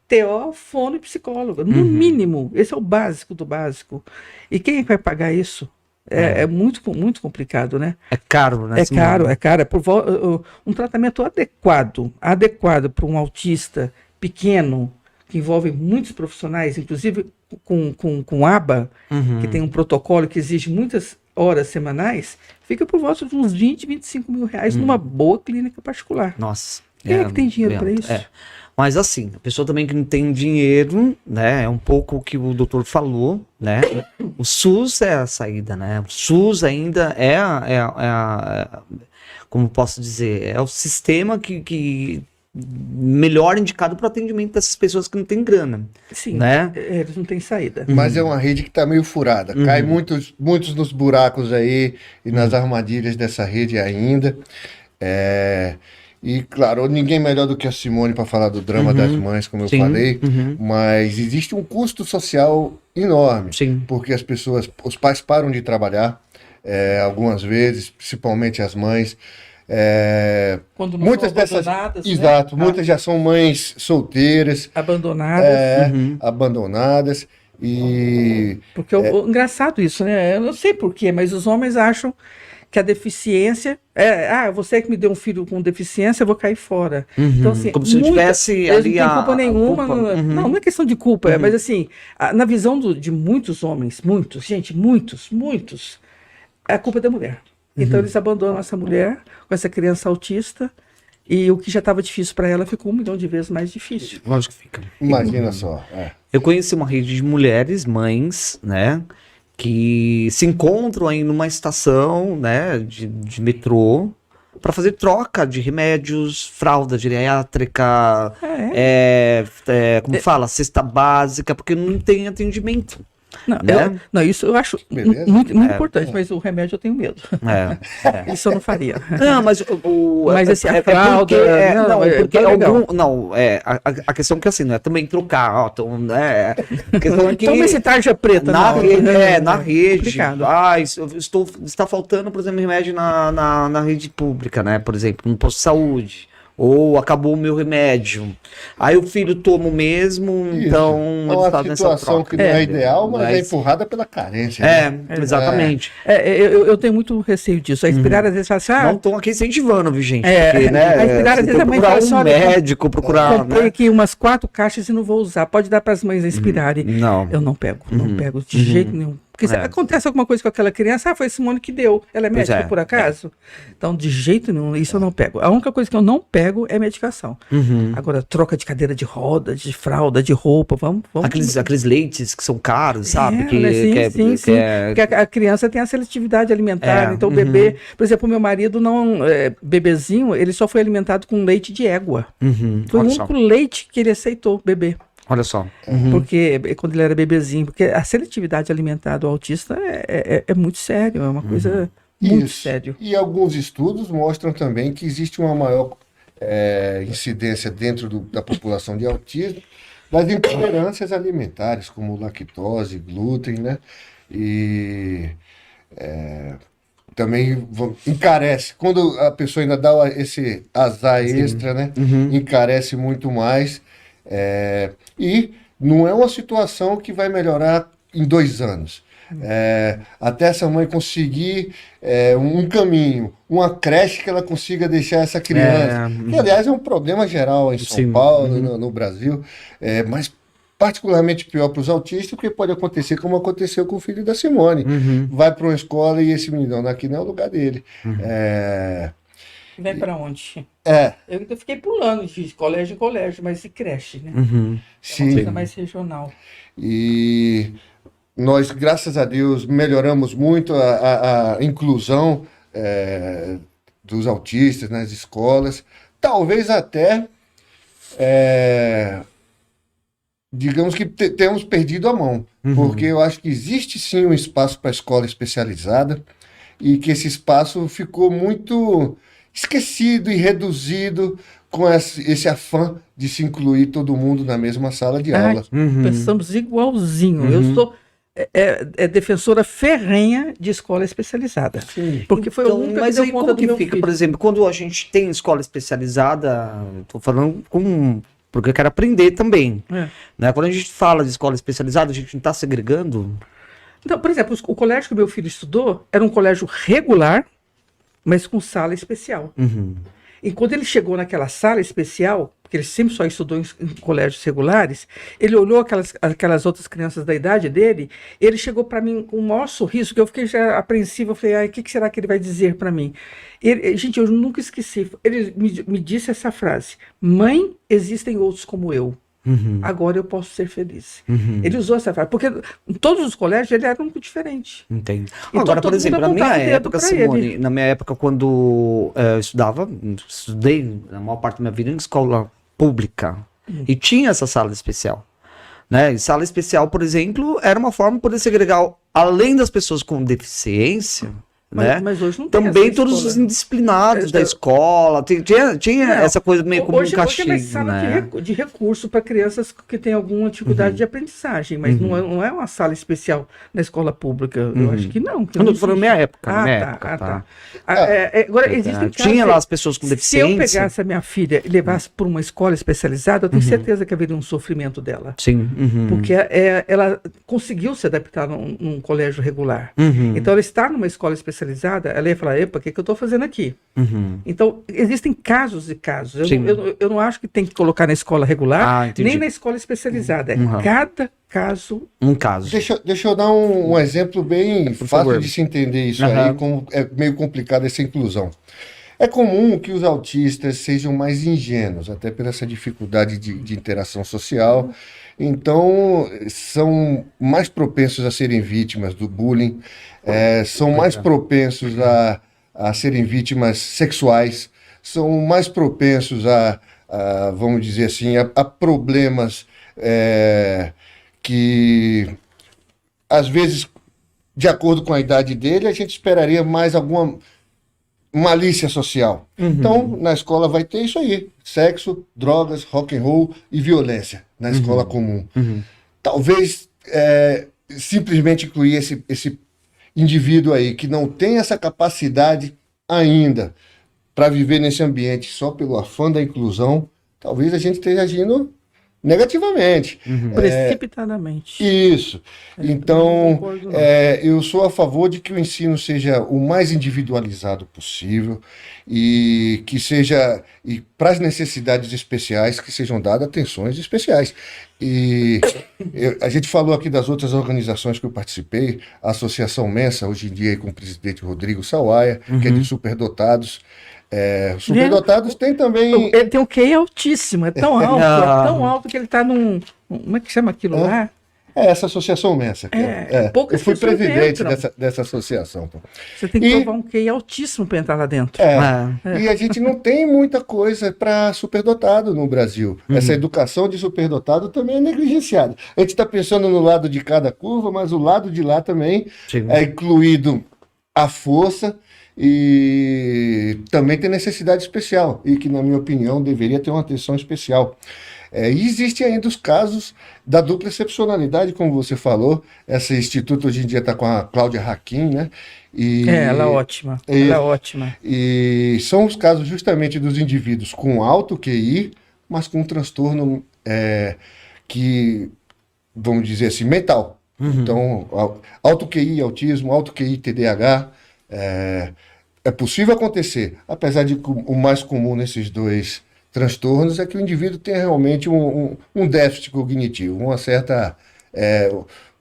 TO, fono e psicólogo, no mínimo. Esse é o básico do básico. E quem vai pagar isso? É muito, muito complicado, né? É caro, né? É caro. Um tratamento adequado para um autista pequeno, que envolve muitos profissionais, inclusive com ABA, que tem um protocolo que exige muitas horas semanais, fica por volta de uns 20, 25 mil reais numa boa clínica particular. Nossa. Quem é que tem dinheiro para isso? Mas assim, a pessoa também que não tem dinheiro, né? É um pouco o que o doutor falou, né? O SUS é a saída, né? O SUS ainda como posso dizer, é o sistema que melhor indicado para o atendimento dessas pessoas que não têm grana, Sim, né? eles não têm saída. Mas é uma rede que está meio furada. Cai muitos nos buracos aí e nas armadilhas dessa rede ainda. E, claro, ninguém melhor do que a Simone para falar do drama das mães, como eu Sim. falei. Mas existe um custo social enorme. Sim. Porque os pais param de trabalhar, algumas vezes, principalmente as mães. Quando não Muitas são dessas, abandonadas, né? exato, muitas já são mães solteiras, Abandonadas. abandonadas. E Porque engraçado isso, né? Eu não sei por quê, mas os homens acham que a deficiência você que me deu um filho com deficiência, eu vou cair fora. Então, assim, Como se tivesse eles ali não têm culpa nenhuma. culpa. Não é questão de culpa, mas assim, na visão de muitos homens, muitos, a culpa é da mulher. Então eles abandonam essa mulher com essa criança autista e o que já estava difícil para ela ficou 1 milhão de vezes mais difícil. Lógico que fica. imagina só. Eu conheci uma rede de mulheres, mães, né, que se encontram aí numa estação, né, de metrô para fazer troca de remédios, fralda geriátrica, como fala, cesta básica, porque não tem atendimento. Não, Né? Isso eu acho Beleza. muito importante, mas o remédio eu tenho medo. Isso eu não faria. Não, mas Mas assim, a porque, fralda, porque legal. a questão que assim, não é também trocar, né? A questão é que Toma esse tarja preta. na rede, na rede, Complicado. está faltando, por exemplo, remédio na rede pública, né? Por exemplo, no posto de saúde. Ou acabou o meu remédio. Aí o filho toma o mesmo, Isso. então É ele uma está nessa situação troca. que não é ideal, mas é empurrada pela carência. né? Exatamente. Eu tenho muito receio disso. A Inspirar às vezes fala assim, Não estão aqui incentivando, viu, gente? Porque, né, a Inspirar às vezes a mãe procurar fala assim, olha, médico, procurar... comprei né? aqui umas 4 caixas e não vou usar. Pode dar para as mães inspirarem. Não. Eu não pego de jeito nenhum. Porque se acontece alguma coisa com aquela criança, foi a Simone que deu. Ela é Pois médica por acaso? Então, de jeito nenhum, isso eu não pego. A única coisa que eu não pego é medicação. Agora, troca de cadeira de roda, de fralda, de roupa, vamos. Aqueles leites que são caros, sabe? Sim. Porque a criança tem a seletividade alimentar. Então, o bebê, por exemplo, o meu marido bebezinho, ele só foi alimentado com leite de égua. Foi o Olha único leite que ele aceitou beber. Olha só. Porque quando ele era bebezinho, porque a seletividade alimentar do autista é muito sério, é uma coisa muito sério. E alguns estudos mostram também que existe uma maior incidência dentro da população de autismo das intolerâncias alimentares, como lactose, glúten, né? E também encarece. Quando a pessoa ainda dá esse azar extra, né? Encarece muito mais. E não é uma situação que vai melhorar em 2 anos. Até essa mãe conseguir um caminho, uma creche que ela consiga deixar essa criança. Que, aliás, é um problema geral em São Paulo, no Brasil, mas particularmente pior para os autistas, porque pode acontecer como aconteceu com o filho da Simone. Vai para uma escola e esse menino aqui não é o lugar dele. Vai para onde? Eu fiquei pulando de colégio em colégio, mas e creche, né? É uma coisa mais regional. E nós, graças a Deus, melhoramos muito a inclusão dos autistas nas escolas. Talvez até, digamos que temos perdido a mão, porque eu acho que existe sim um espaço para a escola especializada e que esse espaço ficou muito esquecido e reduzido com esse afã de se incluir todo mundo na mesma sala de aula. Pensamos igualzinho. Eu sou defensora ferrenha de escola especializada. Sim. Porque foi o único que mas deu aí conta como do que meu fica, filho. por exemplo, quando a gente tem escola especializada, estou falando porque eu quero aprender também. Né? Quando a gente fala de escola especializada, a gente não está segregando? Então, por exemplo, o colégio que o meu filho estudou era um colégio regular, mas com sala especial. E quando ele chegou naquela sala especial, porque ele sempre só estudou em colégios regulares, ele olhou aquelas outras crianças da idade dele, ele chegou para mim com o maior sorriso, que eu fiquei já apreensiva, eu falei, o que será que ele vai dizer para mim? Gente, eu nunca esqueci, ele me disse essa frase, mãe, existem outros como eu. Uhum. Agora eu posso ser feliz. Uhum. Ele usou essa frase, porque em todos os colégios ele era muito diferente. Entendi. Então, Agora, todo por exemplo, mundo na minha apontava o dedo época, pra Simone, ele. na minha época, quando eu estudei na maior parte da minha vida em escola pública, e tinha essa sala especial. Né? E sala especial, por exemplo, era uma forma de poder segregar, além das pessoas com deficiência, né? Mas hoje não tem Também essa todos escola. os indisciplinados da É, escola. Tinha Não, essa coisa meio como um hoje é mais castigo, sala né? de recurso para crianças que têm alguma dificuldade de aprendizagem, mas não é uma sala especial na escola pública. Eu acho que não. Que Eu não não tô falando existe. na minha época, na Ah, minha tá, época, tá? Agora, existem casos. Tinha lá as pessoas com Se eu deficiência. pegasse a minha filha e levasse para uma escola especializada, eu tenho certeza que haveria um sofrimento dela. Sim. Uhum. Porque ela conseguiu se adaptar num colégio regular. Uhum. Então, ela está numa escola especializada, ela ia falar, epa, o que eu estou fazendo aqui? Uhum. Então, existem casos e casos. Eu Sim. eu não acho que tem que colocar na escola regular, Entendi. nem na escola especializada. É Uhum. cada caso. Um caso. Deixa eu dar um exemplo bem Por fácil favor. de se entender isso Aham. aí, como é meio complicado essa inclusão. É comum que os autistas sejam mais ingênuos, até por essa dificuldade de interação social. Então, são mais propensos a serem vítimas do bullying, são mais propensos a serem vítimas sexuais, são mais propensos vamos dizer assim, a problemas que, às vezes, de acordo com a idade dele, a gente esperaria mais alguma malícia social. Então, na escola vai ter isso aí: sexo, drogas, rock and roll e violência na escola comum. Talvez simplesmente incluir esse indivíduo aí que não tem essa capacidade ainda para viver nesse ambiente só pelo afã da inclusão, talvez a gente esteja agindo negativamente. Precipitadamente. Isso. não Então, concordo, não. eu sou a favor de que o ensino seja o mais individualizado possível e que seja, e para as necessidades especiais, que sejam dadas atenções especiais. E a gente falou aqui das outras organizações que eu participei, a Associação Mensa, hoje em dia aí com o presidente Rodrigo Sawaia, que é de superdotados. Superdotados tem também. Ele tem um QI altíssimo, é tão alto que ele está num. Como é que chama aquilo lá? Essa Associação Mensa. Poucas eu fui pessoas presidente entram. dessa associação. Pô. Você tem que provar um QI altíssimo para entrar lá dentro. E a gente não tem muita coisa para superdotado no Brasil. Essa educação de superdotado também é negligenciada. A gente está pensando no lado de cada curva, mas o lado de lá também é incluído a força e também tem necessidade especial, e que, na minha opinião, deveria ter uma atenção especial. E existem ainda os casos da dupla excepcionalidade, como você falou. Esse instituto hoje em dia está com a Cláudia Hakim, né? Ela é ótima. Ela é ótima. E são os casos justamente dos indivíduos com alto QI, mas com um transtorno que, vamos dizer assim, mental. Então, alto QI, autismo, alto QI, TDAH, é possível acontecer, apesar de que o mais comum nesses dois transtornos é que o indivíduo tem realmente um déficit cognitivo, uma certa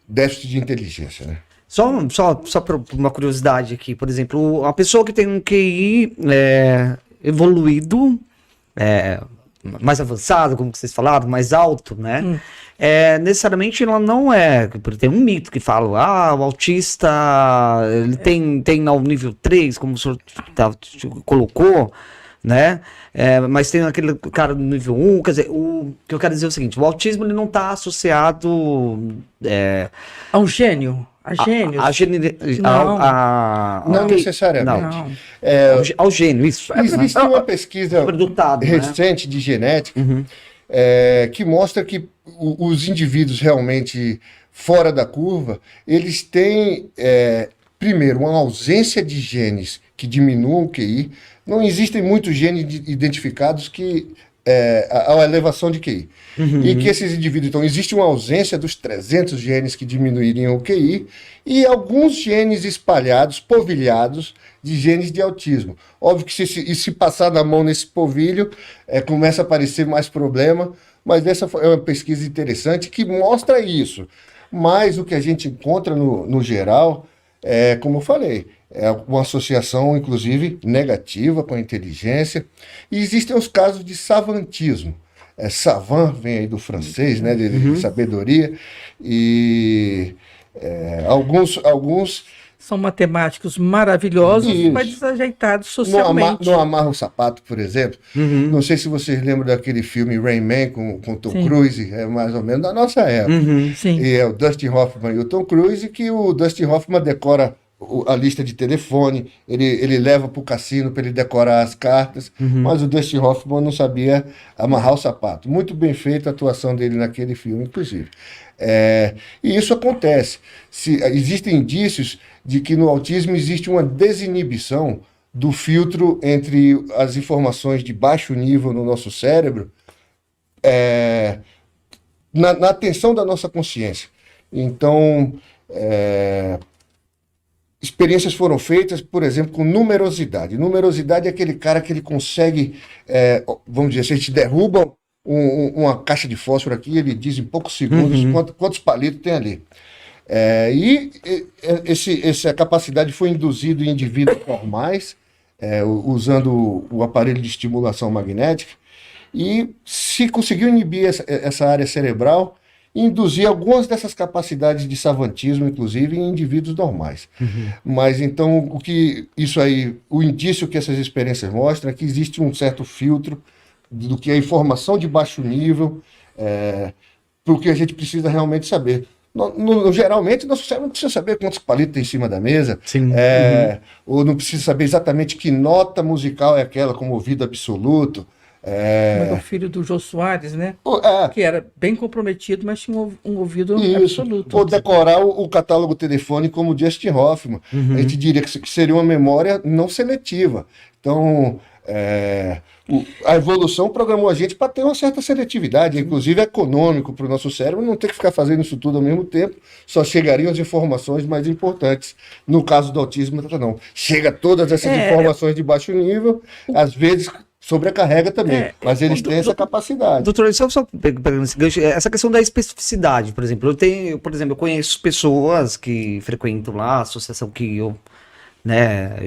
déficit de inteligência, né? Só por uma curiosidade aqui, por exemplo, uma pessoa que tem um QI evoluído, mais avançado, como vocês falaram, mais alto, né? Necessariamente ela não é. Tem um mito que fala, o autista ele tem no nível 3, como o senhor colocou, né? Mas tem aquele cara no nível 1, quer dizer, o que eu quero dizer é o seguinte: o autismo ele não está associado A um gênio. A gênios. Não necessariamente. Não. Ao gênio, isso. Existe uma pesquisa Superdotado, né? recente de genética que mostra que os indivíduos realmente fora da curva, eles têm, primeiro, uma ausência de genes que diminuam o QI. Não existem muitos genes identificados que a elevação de QI. E que esses indivíduos, então, existe uma ausência dos 300 genes que diminuiriam o QI e alguns genes espalhados, polvilhados, de genes de autismo. Óbvio que se passar na mão nesse polvilho, começa a aparecer mais problema, mas essa é uma pesquisa interessante que mostra isso. Mas o que a gente encontra no geral, como eu falei, é uma associação, inclusive, negativa com a inteligência. E existem os casos de savantismo. savant, vem aí do francês, né, de sabedoria, e alguns São matemáticos maravilhosos, Isso. mas desajeitados não, socialmente. não amarram o sapato, por exemplo. Uhum. Não sei se vocês lembram daquele filme Rain Man com Tom Sim. Cruise, é mais ou menos da nossa época. Uhum. Sim. E é o Dustin Hoffman e o Tom Cruise, que o Dustin Hoffman decora a lista de telefone, ele leva para o cassino para ele decorar as cartas, mas o Dustin Hoffman não sabia amarrar o sapato. Muito bem feita a atuação dele naquele filme, inclusive. E isso acontece. Existem indícios de que no autismo existe uma desinibição do filtro entre as informações de baixo nível no nosso cérebro na atenção da nossa consciência. Então, experiências foram feitas, por exemplo, com numerosidade. Numerosidade é aquele cara que ele consegue, vamos dizer, se a gente derruba uma caixa de fósforo aqui, ele diz em poucos segundos quantos palitos tem ali. Essa capacidade foi induzida em indivíduos normais, usando o aparelho de estimulação magnética, e se conseguiu inibir essa área cerebral, induzir algumas dessas capacidades de savantismo, inclusive, em indivíduos normais. Mas então, o indício que essas experiências mostram é que existe um certo filtro do que é informação de baixo nível, porque a gente precisa realmente saber. Geralmente, nosso cérebro não precisa saber quantos palitos tem em cima da mesa, Sim. ou não precisa saber exatamente que nota musical é aquela como ouvido absoluto. Mas o filho do Jô Soares, né? É, Que era bem comprometido, mas tinha um ouvido isso. absoluto. Ou decorar o catálogo telefônico como o Dustin Hoffman. A gente diria que seria uma memória não seletiva. Então, a evolução programou a gente para ter uma certa seletividade, inclusive econômico para o nosso cérebro, não ter que ficar fazendo isso tudo ao mesmo tempo, só chegariam as informações mais importantes. No caso do autismo, não. Chega todas essas informações de baixo nível, às vezes sobrecarrega também, mas eles têm essa capacidade. Doutor, só pegando esse gancho, essa questão da especificidade, por exemplo, eu conheço pessoas que frequentam lá a associação que eu,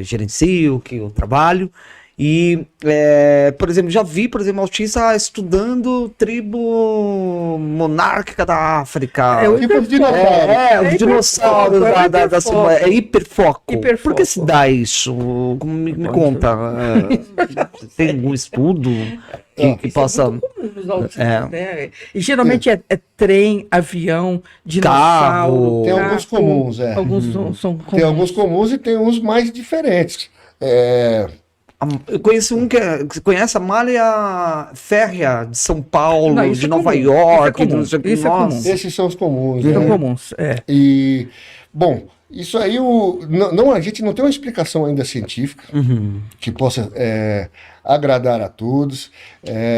gerencio, que eu trabalho, e, por exemplo, já vi, autista estudando tribo monárquica da África. Tipo os dinossauros. Os dinossauros é hiperfoco. Por que se Hiperfoco. dá isso? Me conta. Tem algum estudo que possa... Os autistas, né? E geralmente é trem, avião, Carro. dinossauro. Tem alguns comuns, Alguns são comuns. Tem alguns comuns e tem uns mais diferentes. Eu conheço você conhece a malha férrea de São Paulo, Não, isso de é Nova comum, York, isso é comum, não sei o que. isso é comum. Nossa. Esses são os comuns. São né? comuns, E, bom, isso aí a gente não tem uma explicação ainda científica que possa agradar a todos.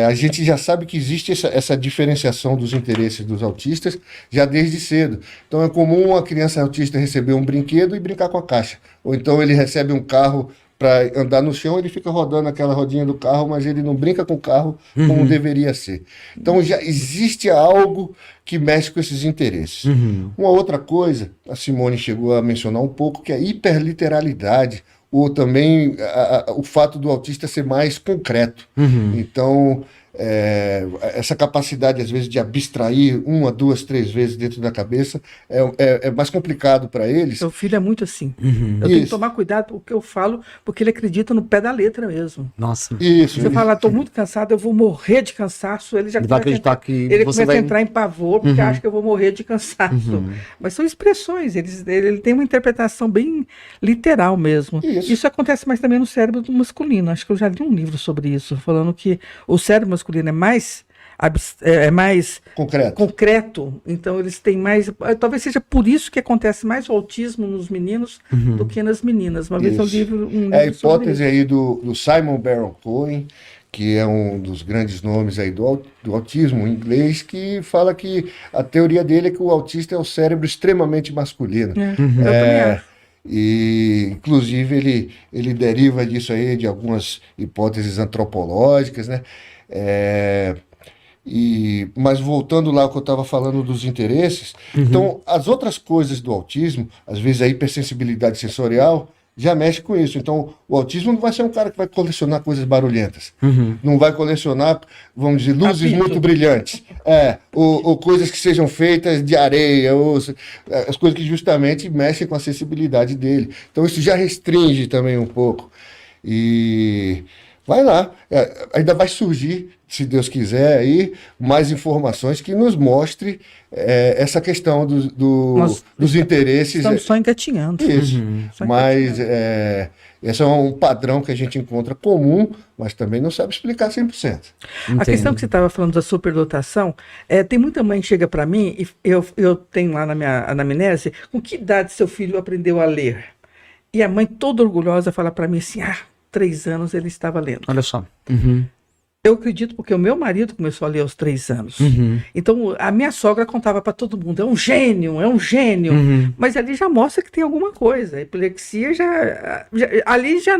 A gente já sabe que existe essa diferenciação dos interesses dos autistas já desde cedo. Então é comum uma criança autista receber um brinquedo e brincar com a caixa. Ou então ele recebe um carro para andar no chão, ele fica rodando aquela rodinha do carro, mas ele não brinca com o carro como deveria ser. Então já existe algo que mexe com esses interesses. Uma outra coisa, a Simone chegou a mencionar um pouco, que é a hiperliteralidade, ou também o fato do autista ser mais concreto. Então, essa capacidade, às vezes, de abstrair 1, 2, 3 vezes dentro da cabeça é mais complicado para eles. Meu filho é muito assim. Eu tenho que Isso. tomar cuidado com o que eu falo, porque ele acredita no pé da letra mesmo. Nossa. Isso. Você fala, estou muito cansado, eu vou morrer de cansaço, ele já Ele vai começa acreditar que ele você começa vai... a entrar em pavor, porque acha que eu vou morrer de cansaço. Mas são expressões, ele tem uma interpretação bem literal mesmo. Isso. Acontece mais também no cérebro do masculino. Acho que eu já li um livro sobre isso, falando que o cérebro masculino é mais concreto, então eles têm mais. Talvez seja por isso que acontece mais o autismo nos meninos do que nas meninas. Uma vez eu li um livro É a hipótese sobre aí do Simon Baron Cohen, que é um dos grandes nomes aí do autismo em inglês, que fala que a teoria dele é que o autista é o cérebro extremamente masculino. Eu também acho. E, inclusive, ele deriva disso aí de algumas hipóteses antropológicas, né? Mas voltando lá ao que eu estava falando dos interesses, então as outras coisas do autismo, às vezes a hipersensibilidade sensorial, já mexe com isso. Então, o autismo não vai ser um cara que vai colecionar coisas barulhentas. Não vai colecionar, vamos dizer, luzes Apito. muito brilhantes. Ou coisas que sejam feitas de areia, ou as coisas que justamente mexem com a sensibilidade dele. Então, isso já restringe também um pouco. E vai lá, ainda vai surgir, se Deus quiser, aí, mais informações que nos mostre essa questão Nós dos interesses. Estamos só engatinhando. Isso. Só Mas engatinhando. esse é um padrão que a gente encontra comum, mas também não sabe explicar 100%. A questão que você estava falando da superdotação, tem muita mãe que chega para mim, e eu tenho lá na minha anamnese, com que idade seu filho aprendeu a ler? E a mãe toda orgulhosa fala para mim assim, 3 anos ele estava lendo. Olha só. Eu acredito porque o meu marido começou a ler aos 3 anos. Então, a minha sogra contava para todo mundo, é um gênio, é um gênio. Mas ali já mostra que tem alguma coisa. A epilepsia ali já...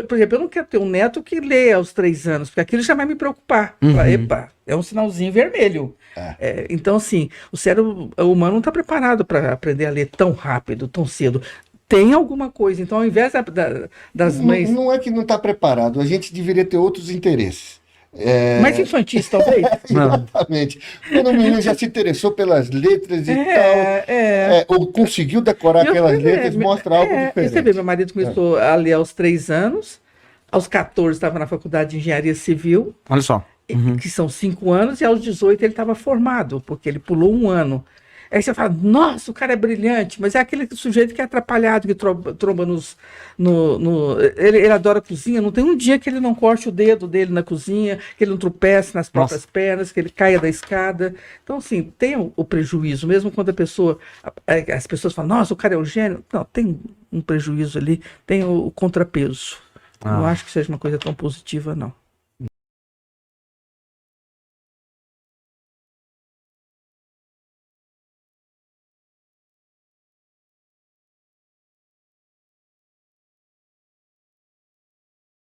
por exemplo, eu não quero ter um neto que lê aos 3 anos, porque aquilo já vai me preocupar. Falar, epa, é um sinalzinho vermelho. Então, assim, o cérebro humano não está preparado para aprender a ler tão rápido, tão cedo. Tem alguma coisa. Então, ao invés das mães... Não é que não está preparado, a gente deveria ter outros interesses. Mais infantis, talvez? Exatamente. Quando o menino já se interessou pelas letras e tal, ou conseguiu decorar aquelas letras, mostra algo diferente. Você vê, meu marido começou a ler aos 3 anos, aos 14 estava na faculdade de engenharia civil, Olha só. que são 5 anos, e aos 18 ele estava formado, porque ele pulou 1 ano. Aí você fala, nossa, o cara é brilhante, mas é aquele sujeito que é atrapalhado, que tromba ele adora cozinha, não tem um dia que ele não corte o dedo dele na cozinha, que ele não tropece nas próprias pernas, que ele caia da escada. Então, assim, tem o prejuízo, mesmo quando as pessoas falam, nossa, o cara é um gênio. Não, tem um prejuízo ali, tem o contrapeso. Não acho que seja uma coisa tão positiva, não.